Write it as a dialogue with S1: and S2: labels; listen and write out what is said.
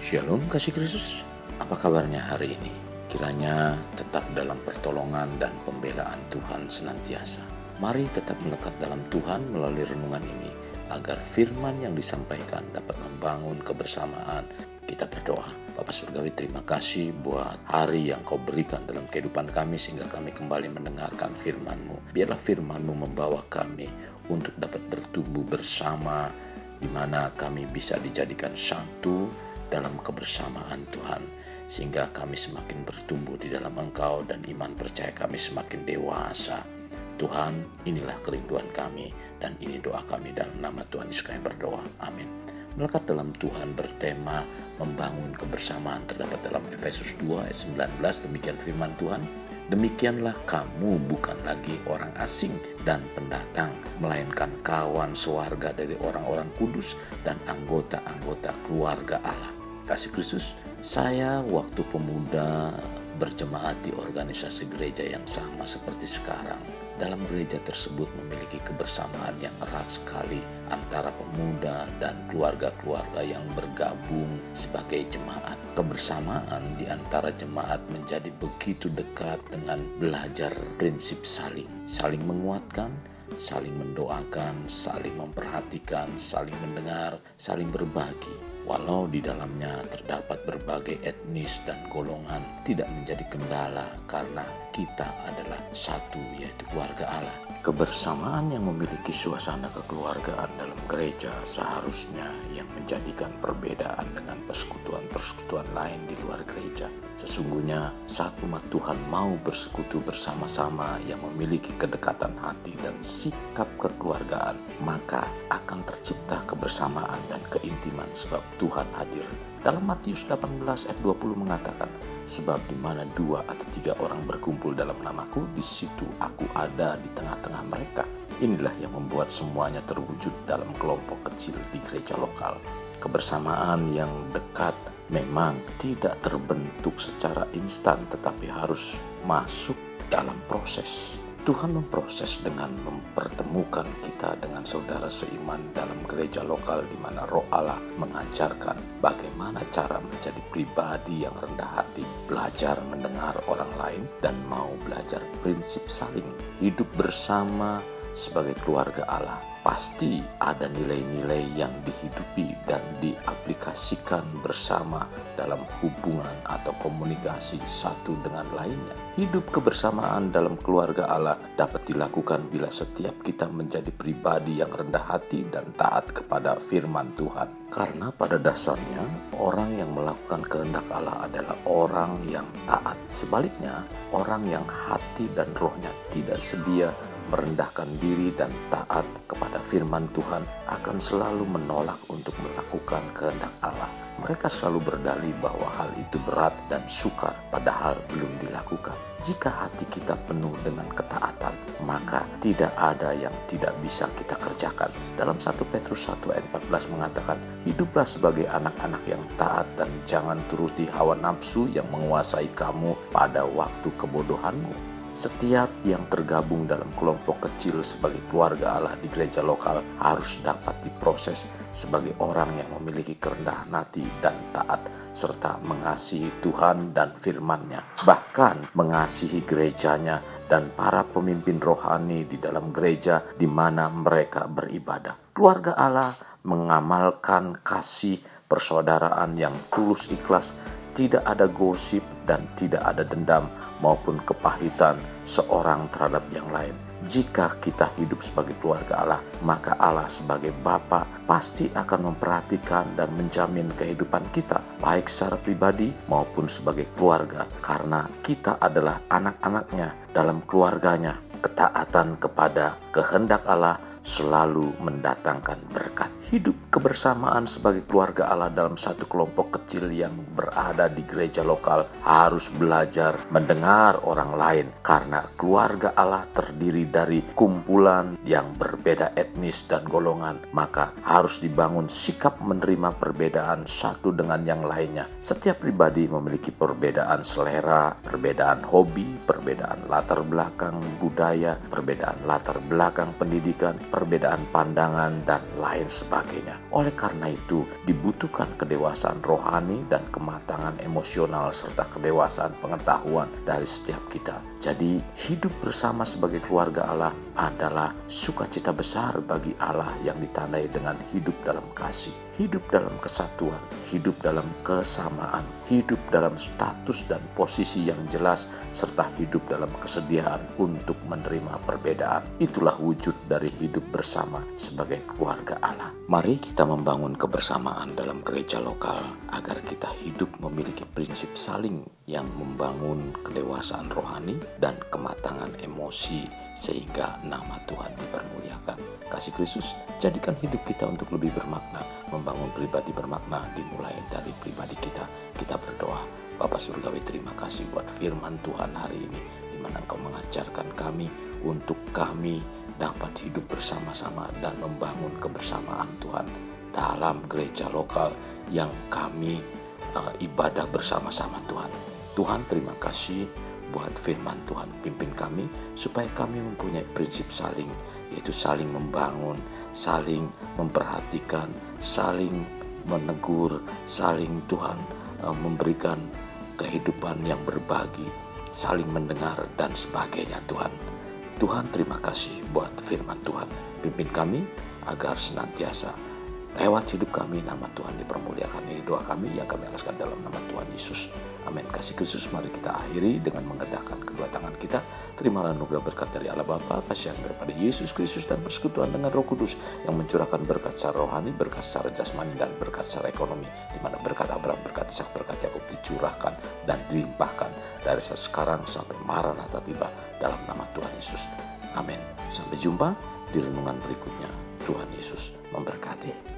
S1: Shalom kasih Kristus, apa kabarnya hari ini? Kiranya tetap dalam pertolongan dan pembelaan Tuhan senantiasa. Mari tetap melekat dalam Tuhan melalui renungan ini, agar firman yang disampaikan dapat membangun kebersamaan. Kita berdoa. Bapa Surgawi, terima kasih buat hari yang Kau berikan dalam kehidupan kami sehingga kami kembali mendengarkan firman-Mu. Biarlah firman-Mu membawa kami untuk dapat bertumbuh bersama, di mana kami bisa dijadikan satu dalam kebersamaan Tuhan, sehingga kami semakin bertumbuh di dalam Engkau dan iman percaya kami semakin dewasa. Tuhan, inilah kerinduan kami dan ini doa kami dalam nama Tuhan Yesus kami berdoa. Amin. Melekat dalam Tuhan bertema membangun kebersamaan terdapat dalam Efesus 2 ayat 19, demikian firman Tuhan. Demikianlah kamu bukan lagi orang asing dan pendatang, melainkan kawan sewarga dari orang-orang kudus dan anggota-anggota keluarga Allah. Kasih Kristus, saya waktu pemuda berjemaat di organisasi gereja yang sama seperti sekarang. Dalam gereja tersebut memiliki kebersamaan yang erat sekali antara pemuda dan keluarga-keluarga yang bergabung sebagai jemaat. Kebersamaan di antara jemaat menjadi begitu dekat dengan belajar prinsip saling menguatkan, saling mendoakan, saling memperhatikan, saling mendengar, saling berbagi. Walau di dalamnya terdapat berbagai etnis dan golongan, tidak menjadi kendala karena kita adalah satu, yaitu keluarga Allah. Kebersamaan yang memiliki suasana kekeluargaan dalam gereja seharusnya yang menjadikan perbedaan dengan persekutuan-persekutuan lain di luar gereja. Sesungguhnya saat umat Tuhan mau bersekutu bersama-sama yang memiliki kedekatan hati dan sikap kekeluargaan, maka akan tercipta kebersamaan dan keintiman sebab Tuhan hadir. Dalam Matius 18 ayat 20 mengatakan, sebab di mana 2 atau 3 orang berkumpul dalam namaku, di situ aku ada di tengah-tengah mereka. Inilah yang membuat semuanya terwujud dalam kelompok kecil di gereja lokal. Kebersamaan yang dekat memang tidak terbentuk secara instan, tetapi harus masuk dalam proses. Tuhan memproses dengan mempertemukan kita dengan saudara seiman dalam gereja lokal di mana Roh Allah mengajarkan bagaimana cara menjadi pribadi yang rendah hati, belajar mendengar orang lain, dan mau belajar prinsip saling hidup bersama sebagai keluarga Allah. Pasti ada nilai-nilai yang dihidupi dan diaplikasikan bersama dalam hubungan atau komunikasi satu dengan lainnya. Hidup kebersamaan dalam keluarga Allah dapat dilakukan bila setiap kita menjadi pribadi yang rendah hati dan taat kepada firman Tuhan. Karena pada dasarnya orang yang melakukan kehendak Allah adalah orang yang taat. Sebaliknya, orang yang hati dan rohnya tidak sedia merendahkan diri dan taat kepada firman Tuhan akan selalu menolak untuk melakukan kehendak Allah. Mereka selalu berdalih bahwa hal itu berat dan sukar, padahal belum dilakukan. Jika hati kita penuh dengan ketaatan, maka tidak ada yang tidak bisa kita kerjakan. Dalam 1 Petrus 1 ayat 14 mengatakan, hiduplah sebagai anak-anak yang taat dan jangan turuti hawa nafsu yang menguasai kamu pada waktu kebodohanmu. Setiap yang tergabung dalam kelompok kecil sebagai keluarga Allah di gereja lokal harus dapat diproses sebagai orang yang memiliki kerendahan hati dan taat, serta mengasihi Tuhan dan firman-Nya, bahkan mengasihi gerejanya dan para pemimpin rohani di dalam gereja di mana mereka beribadah. Keluarga Allah mengamalkan kasih persaudaraan yang tulus ikhlas, tidak ada gosip dan tidak ada dendam maupun kepahitan seorang terhadap yang lain. Jika kita hidup sebagai keluarga Allah, maka Allah sebagai Bapa pasti akan memperhatikan dan menjamin kehidupan kita, baik secara pribadi maupun sebagai keluarga, karena kita adalah anak-anaknya dalam keluarganya. Ketaatan kepada kehendak Allah selalu mendatangkan berkat. Hidup kebersamaan sebagai keluarga Allah dalam satu kelompok kecil yang berada di gereja lokal harus belajar mendengar orang lain, karena keluarga Allah terdiri dari kumpulan yang berbeda etnis dan golongan, maka harus dibangun sikap menerima perbedaan satu dengan yang lainnya. Setiap pribadi memiliki perbedaan selera, perbedaan hobi, perbedaan latar belakang budaya, perbedaan latar belakang pendidikan, perbedaan pandangan, dan lain sebagainya. Oleh karena itu, dibutuhkan kedewasaan rohani dan kematangan emosional serta kedewasaan pengetahuan dari setiap kita. Jadi, hidup bersama sebagai keluarga Allah adalah sukacita besar bagi Allah yang ditandai dengan hidup dalam kasih, hidup dalam kesatuan, hidup dalam kesamaan, hidup dalam status dan posisi yang jelas, serta hidup dalam kesediaan untuk menerima perbedaan. Itulah wujud dari hidup bersama sebagai keluarga Allah. Mari kita membangun kebersamaan dalam gereja lokal agar kita hidup memiliki prinsip saling yang membangun kedewasaan rohani dan kematangan emosi sehingga nama Tuhan dipermuliakan. Kasih Kristus, jadikan hidup kita untuk lebih bermakna, membangun pribadi bermakna dimulai dari pribadi kita. Kita berdoa. Bapa Surgawi, terima kasih buat firman Tuhan hari ini, di mana Engkau mengajarkan kami untuk kami dapat hidup bersama-sama dan membangun kebersamaan Tuhan dalam gereja lokal yang kami ibadah bersama-sama Tuhan. Tuhan, terima kasih buat firman Tuhan. Pimpin kami supaya kami mempunyai prinsip saling, yaitu saling membangun, saling memperhatikan, saling menegur, saling Tuhan memberikan kehidupan yang berbagi, saling mendengar dan sebagainya Tuhan. Tuhan, terima kasih buat firman Tuhan. Pimpin kami agar senantiasa lewat hidup kami nama Tuhan dipermuliakan. Ini doa kami yang kami alaskan dalam nama Tuhan Yesus. Amin. Kasih Kristus, mari kita akhiri dengan mengendahkan kedua tangan kita. Terimalah anugerah berkat dari Allah Bapa, kasihan daripada Yesus Kristus, dan persekutuan dengan Roh Kudus yang mencurahkan berkat secara rohani, berkat secara jasmani, dan berkat secara ekonomi. Di mana berkat Abraham, berkat Ishak, berkat Yakub dicurahkan dan dilimpahkan dari sekarang sampai Maranatha tiba dalam nama Tuhan Yesus. Amin. Sampai jumpa di renungan berikutnya. Tuhan Yesus memberkati.